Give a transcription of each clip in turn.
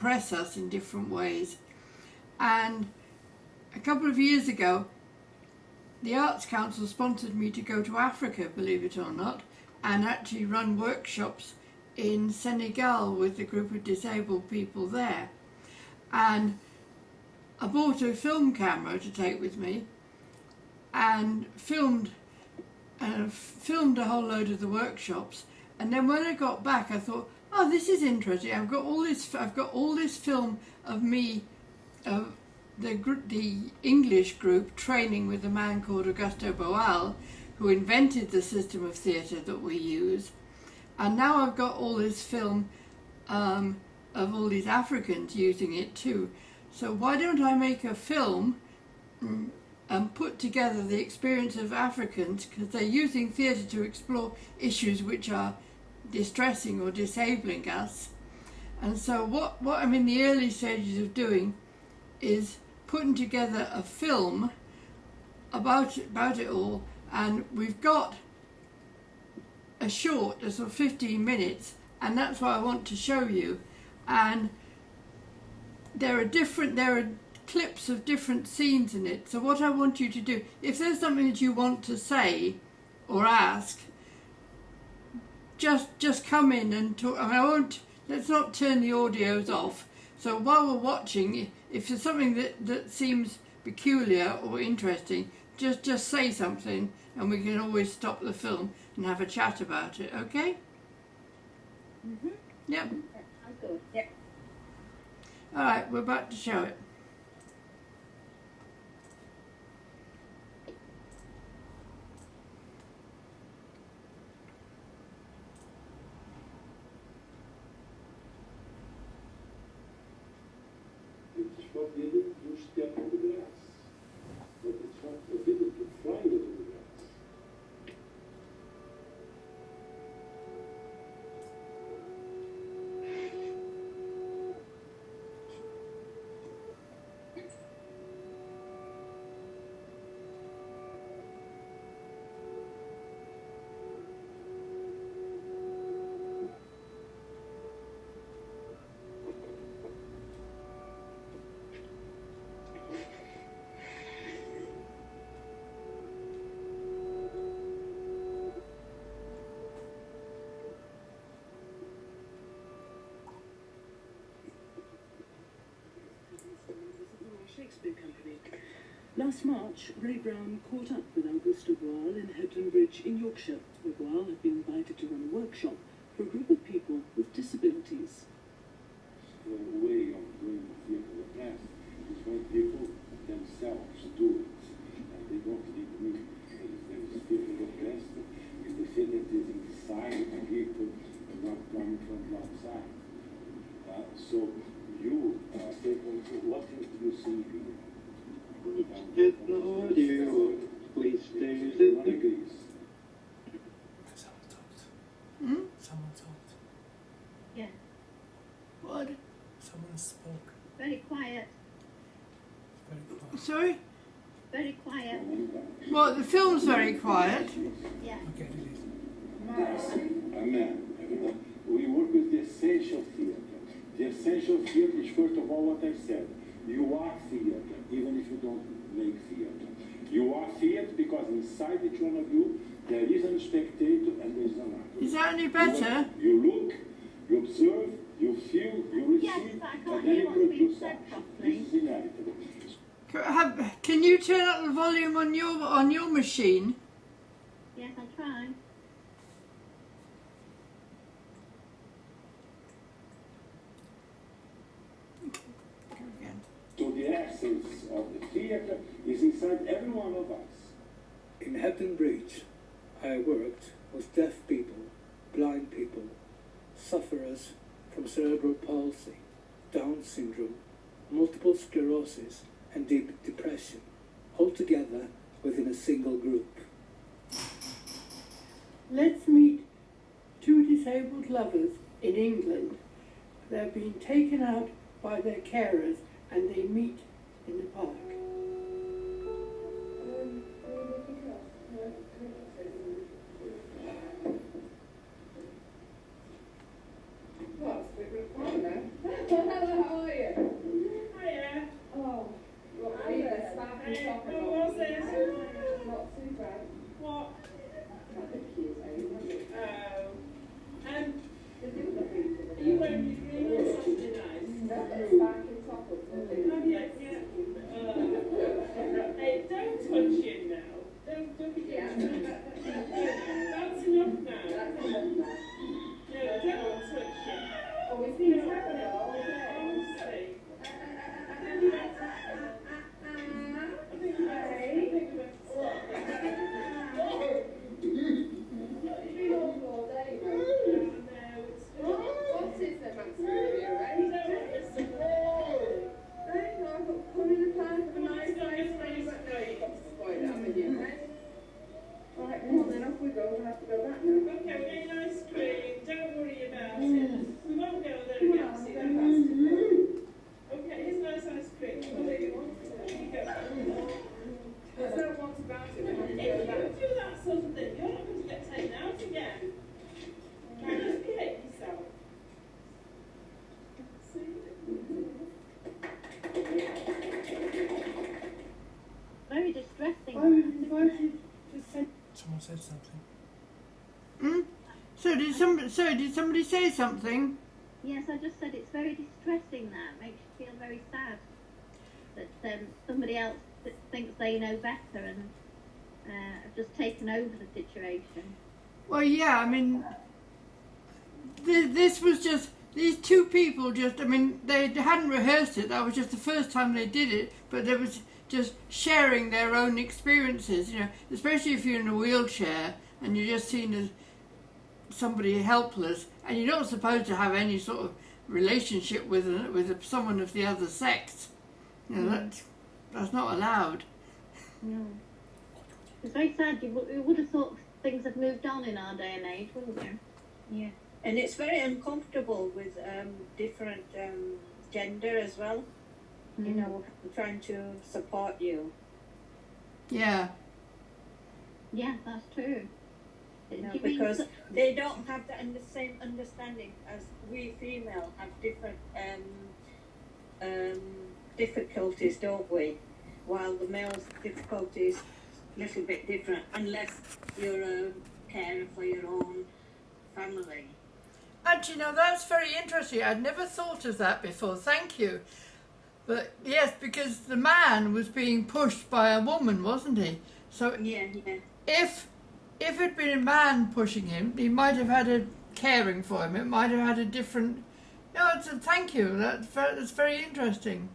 express us in different ways. And a couple of years ago, the Arts Council sponsored me to go to Africa, believe it or not, and actually run workshops in Senegal with a group of disabled people there. And I bought a film camera to take with me and filmed a whole load of the workshops. And then when I got back, I thought, oh, this is interesting. I've got all this film of me, the English group training with a man called Augusto Boal, who invented the system of theatre that we use. And now I've got all this film of all these Africans using it too. So why don't I make a film and put together the experience of Africans, because they're using theatre to explore issues which are distressing or disabling us. And so what I'm in the early stages of doing is putting together a film about it all, and we've got a short, a sort of 15 minutes, and that's what I want to show you. And there are clips of different scenes in it. So what I want you to do, if there's something that you want to say or ask, just come in and talk. I mean, let's not turn the audios off. So while we're watching, if there's something that seems peculiar or interesting, just say something, and we can always stop the film and have a chat about it, okay? Mm-hmm. Yep. Sounds good. Yep. All right, we're about to show it. Forbidden to step on the grass, but it's not forbidden to fly over the grass. Shakespeare Company. Last March, Ray Brown caught up with Augusto Boal in Headway Bradord in Yorkshire, where Boal had been invited to run a workshop for a group of people with disabilities. The way of doing theatre in the past is when people themselves do it, and they don't need me. There is theatre in the past is the theatre that is inside the people and not coming from the outside. So you what do you see here? Get the audio, please stay One agrees. Someone talked. Hmm? Someone talked. Yeah. What? Someone spoke. Very quiet. Very quiet. Sorry? Very quiet. Well, the film's very quiet. Yeah. Okay, it is. Amen. We work with the essential theatre. The essential theatre is, first of all, what I said. You are theatre, even if you don't make theatre. You are theatre because inside each one of you, there is a spectator and there is an actor. Is that any better? You look, you observe, you feel, you Yes, receive, but I and can't then hear you what's being produce said action. properly. This is inevitable. Can you turn up the volume on your machine? Yes, I'll try. So the essence of the theatre is inside every one of us. In Headway Bradord, I worked with deaf people, blind people, sufferers from cerebral palsy, Down syndrome, multiple sclerosis, and deep depression, all together within a single group. Let's meet two disabled lovers in England. They're being taken out by their carers and they meet in the park. Well, it's a bit quiet now. said something. Hmm? So did somebody say something? Yes, I just said it's very distressing. That makes you feel very sad that somebody else thinks they know better and have just taken over the situation. Well, yeah, I mean, this was just, these two people just, I mean, they hadn't rehearsed it, that was just the first time they did it, but they was just sharing their own experiences, you know, especially if you're in a wheelchair and you're just seen as somebody helpless and you're not supposed to have any sort of relationship with someone of the other sex. You know, that's not allowed. No. It's very sad. You would have thought things have moved on in our day and age, wouldn't you? Yeah, and it's very uncomfortable with different gender as well. You know, trying to support you. Yeah. Yeah, that's true. You know, Do you mean because they don't have the same understanding as we female have different difficulties, don't we? While the male's difficulties a little bit different, unless you're a carer for your own family. Actually, now that's very interesting. I'd never thought of that before. Thank you. But yes, because the man was being pushed by a woman, wasn't he? So Yeah. if it'd been a man pushing him, he might have had a caring for him. It might have had a different. No, thank you. That's very interesting.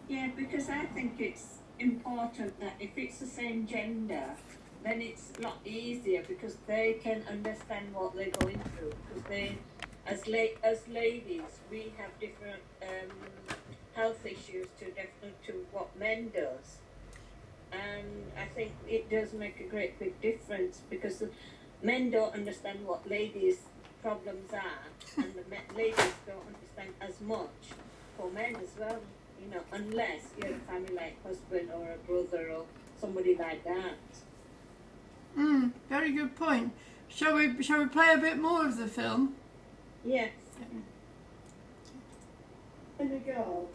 Yeah, because I think it's important that if it's the same gender, then it's a lot easier because they can understand what they're going through. Because they, as ladies, we have different health issues to what men does, and I think it does make a great big difference because the men don't understand what ladies' problems are, and the ladies don't understand as much for men as well. You know, unless you're a family like husband or a brother or somebody like that. Very good point. Shall we play a bit more of the film? Yes. Senegal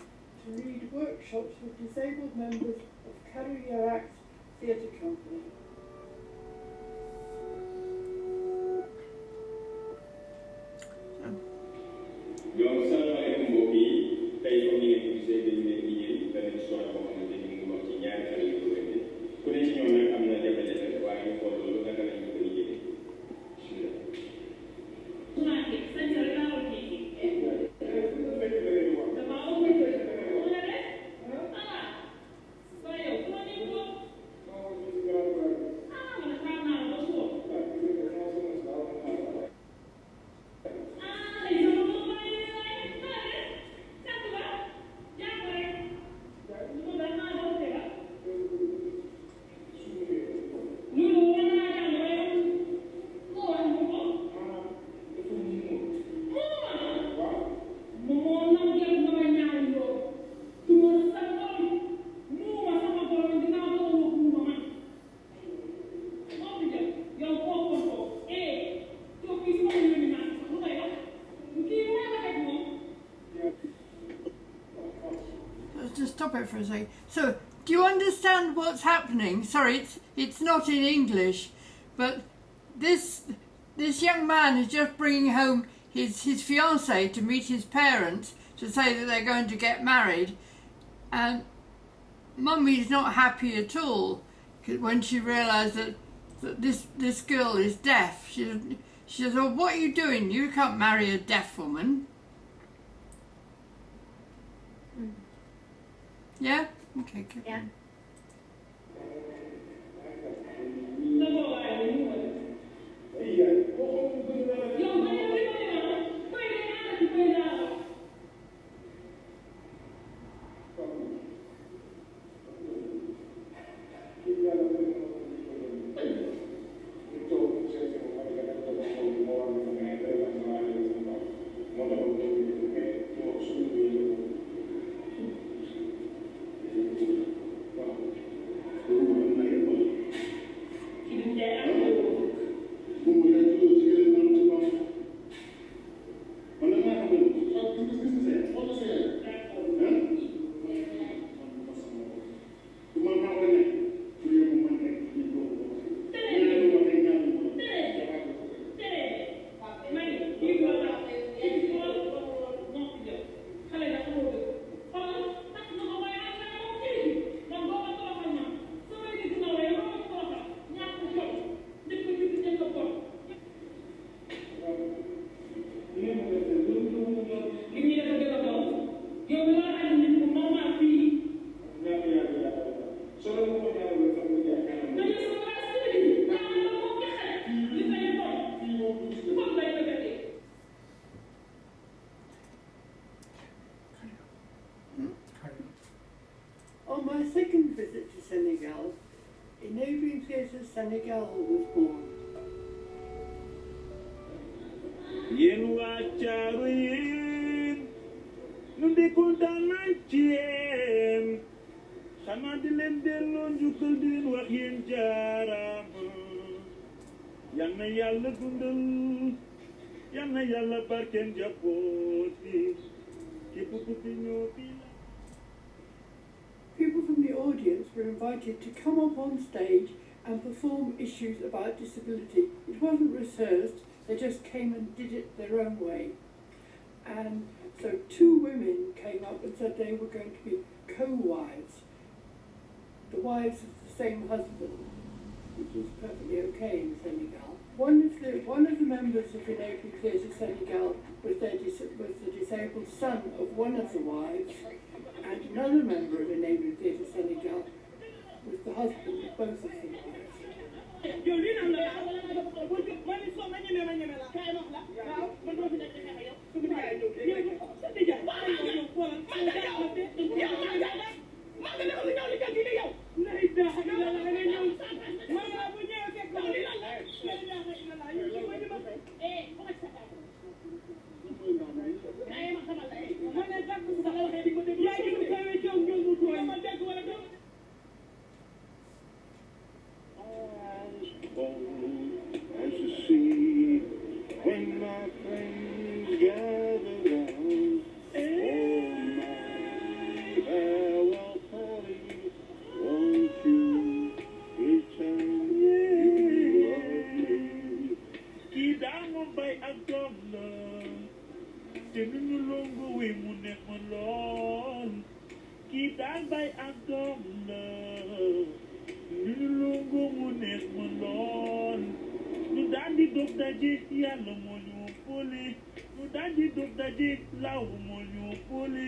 to lead workshops with disabled members of Carrier Act Theatre Company. Assalamualaikum mbokk yi tey comme ni ngeen ko gisee dañu leen di yéen benn histoire boo xamante ni mu ngi wax ci ñaari xale yu góor yi ku ne ci ñoom nag am na jafe-jafe waaye ñu xool loolu naka lañ ko gën a jëlee. Just stop it for a second. So, do you understand what's happening? Sorry, it's not in English, but this young man is just bringing home his fiancée to meet his parents to say that they're going to get married, and Mummy's not happy at all when she realised that this girl is deaf. She says, "Oh, what are you doing? You can't marry a deaf woman." Yeah? Okay, good. Yeah. my second visit to Senegal, Enabling Theatre Senegal was born. yéen waa Caaro yéen ñu di kontaan nañ ci yéen xanaa di leen delloo njukkal di leen wax yéen jaaraama yal na yàlla dundal yal na yàlla barkeel njaboot yi képp ku fi ñëw fii la. People from the audience were invited to come up on stage and perform issues about disability. It wasn't rehearsed, they just came and did it their own way. And so two women came up and said they were going to be co-wives, the wives of the same husband, which is perfectly okay in Senegal. One of the members of Enabling Theatre Senegal was the disabled son of one of the wives, and another member of Enabling Theatre Senegal was the husband of both of the wives. As you see, when my friends gather round, oh my farewell party, won't you return? Kii daanu bay ak doom la te nu ñu longo wi mu neex ma lool. Kii daan bay ak doom la nu ñu longo mu neex ma lool. Nu daan di dog daje yàlla moo ñu boole. Nu daan di dog daje law moo ñu boole.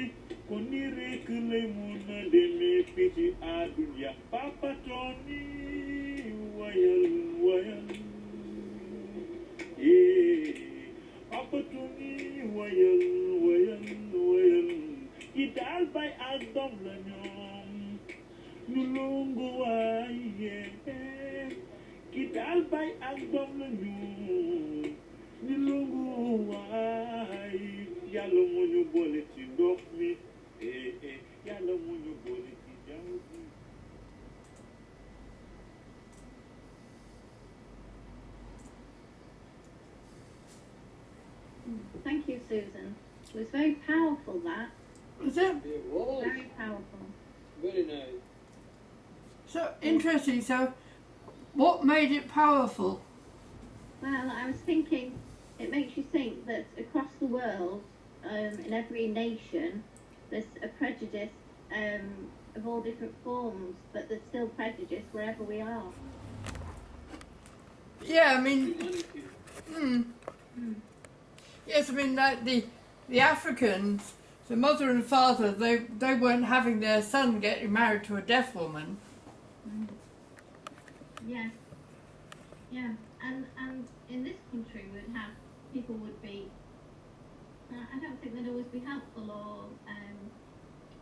Kon ni rekk lay mun a demee fii ci àdduna. Papa Tony wayal wayal. Papa Tony wayal wayal wayal. Ki daal bay ak doom la ñoom ñu longo waaye. Ki daal bay ak doom la ñu longo waaye. Yàlla moo ñu boole ci ndox mi. Yàlla moo ñu boole ci jaww ji. Thank you, Susan. It was very powerful, that. Was it? It was Very powerful. very nice. So interesting. So, what made it powerful? Well, I was thinking, it makes you think that across the world, in every nation, there's a prejudice of all different forms, but there's still prejudice wherever we are. Yeah, I mean, yes, I mean like the Africans, the mother and father, they weren't having their son getting married to a deaf woman. Yeah. Yeah. And in this country we'd have people would be I don't think they'd always be helpful or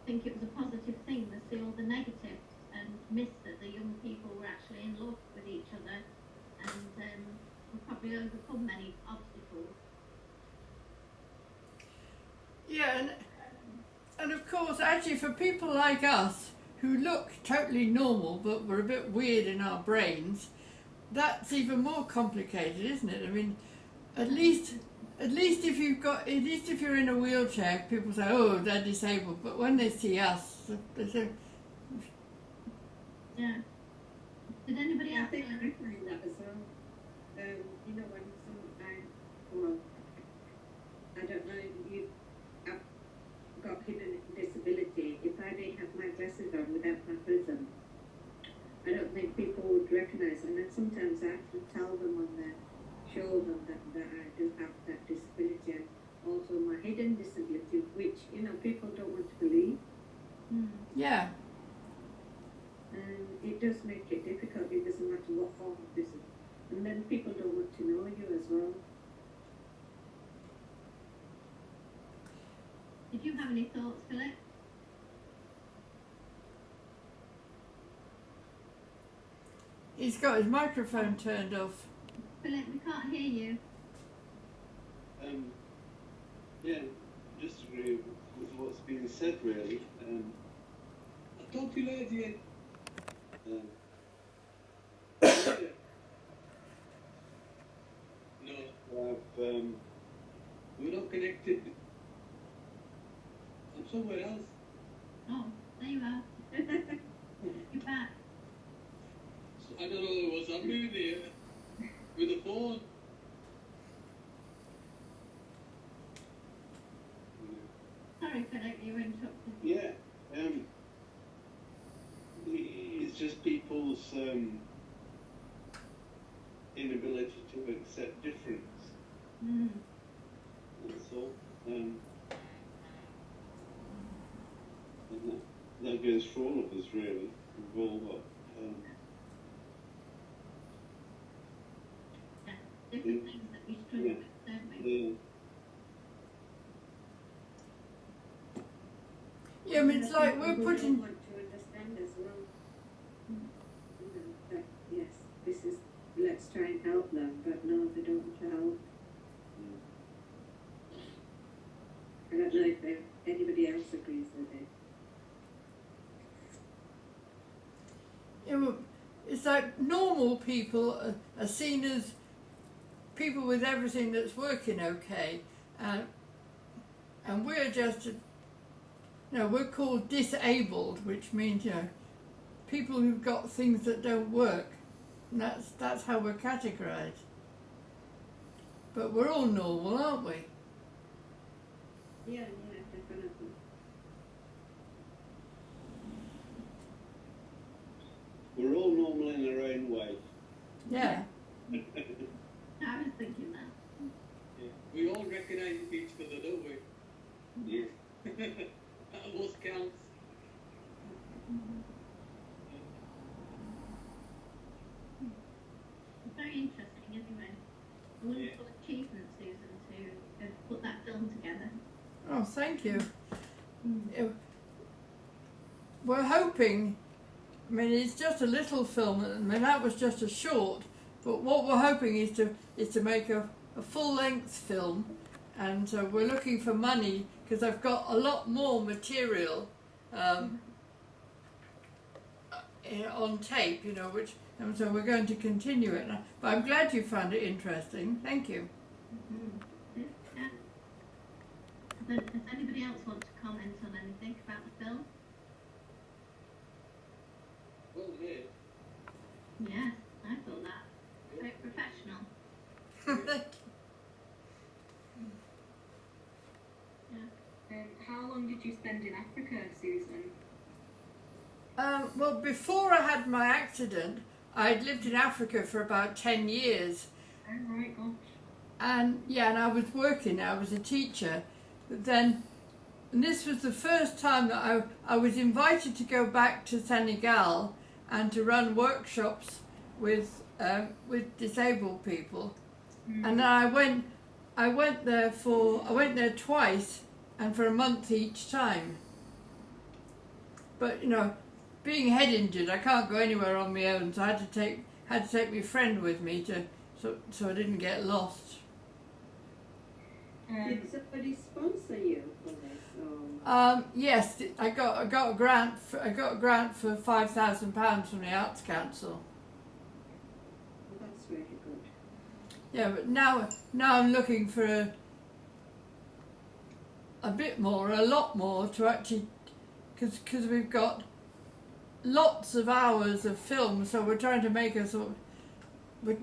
think it was a positive thing. They see all the negatives and miss that the young people were actually in love with each other and would probably overcome many obstacles. Yeah, and of course, actually, for people like us who look totally normal but we're a bit weird in our brains, that's even more complicated, isn't it? I mean, at least if you're in a wheelchair, people say, "Oh, they're disabled," but when they see us, they say, Yeah. Did anybody I else? think I find that as well. You know, when I don't know if you have got hidden disability, if I didn't have my glasses on without my prism, I don't think people would recognise. And then sometimes I have to tell them on their shoulder that I do have that disability and also my hidden disability, which, you know, people don't want to believe. "Yeah, And it does make it difficult. It doesn't matter what form of this is. And then people don't want to know you as well. Did you have any thoughts, Philip? He's got his microphone turned off. Philip, we can't hear you. Yeah, disagree with what's being said, really. I don't feel idea. No, we're not connected. I'm somewhere else. Oh, there you are. You're back. So I don't know what's happening there with the phone. Sorry, Philip, you were interrupted. Yeah, it's just people's inability to accept difference. Mm. That's all. And that goes for all of us, really. We've all got Different things that we struggle with, don't we? Yeah, I mean, it's like we're People putting. want to understand as well. You know, that yes, this is, let's try and help them, but no, they don't want to help. I don't know if anybody else agrees with it. Yeah, well, it's like normal people are seen as people with everything that's working okay, and we're just, we're called disabled, which means people who've got things that don't work. And that's how we're categorised. But we're all normal, aren't we? Yeah, definitely. we're all normal in our own way. Yeah. I was thinking that. Yeah. We all recognise each other, don't we? Yeah. That what counts. Very interesting, anyway. A wonderful achievement, Susan, to put that film together. Oh, thank you. We're hoping, I mean, it's just a little film, I mean, that was just a short, but what we're hoping is to make a full-length film, and so we're looking for money, because I've got a lot more material on tape, which, and so we're going to continue it. But I'm glad you found it interesting. Thank you. Mm-hmm. Yeah. Does anybody else want to comment on anything about the film? Well, yeah. Yes, I thought that. Very professional. Thank you. Yeah. How long did you spend in Africa, Susan? Well, before I had my accident, I'd lived in Africa for about 10 years. Oh, right, gosh. And I was working, I was a teacher. But then, and this was the first time that I was invited to go back to Senegal and to run workshops with disabled people. Mm. And then I went there twice, and for a month each time. But being head injured, I can't go anywhere on my own, so I had to take my friend with me so I didn't get lost. Did somebody sponsor you for this? Yes, I got a grant. I got a grant for £5,000 from the Arts Council. Well, that's really good. Yeah, but now I'm looking for a bit more, a lot more, to actually, because we've got lots of hours of film, so we're trying to make we're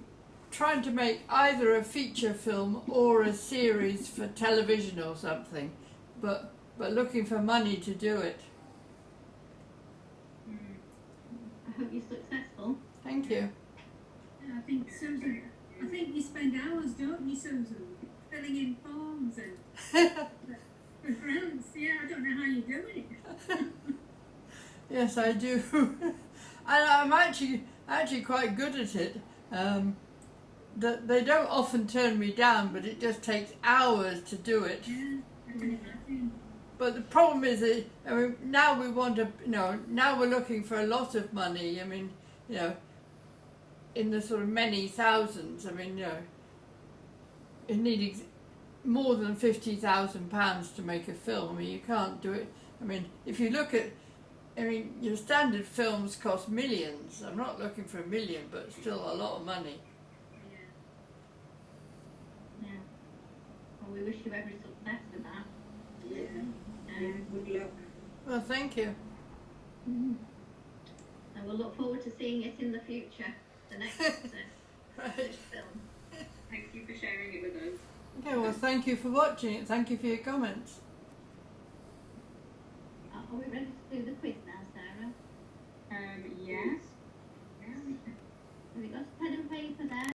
trying to make either a feature film or a series for television or something, but looking for money to do it. I hope you're successful. Thank you. Yeah, I think Susan, I think you spend hours, don't you, Susan, filling in forms and for grants. Yeah, I don't know how you do it. Yes, I do. And I'm actually quite good at it. They don't often turn me down, but it just takes hours to do it. Yeah, I can imagine. But the problem is that now we want to, now we're looking for a lot of money. I mean, in the sort of many thousands. I mean, you know, it needs more than £50,000 to make a film. I mean, you can't do it. I mean, if you look at, I mean, your standard films cost millions. I'm not looking for $1 million, but still a lot of money. Yeah. Well, we wish you every success with that. Yeah. Good luck. Well, thank you. And we'll look forward to seeing it in the future, the next Right. film. Thank you for sharing it with us. Okay, well, thank you for watching it. Thank you for your comments.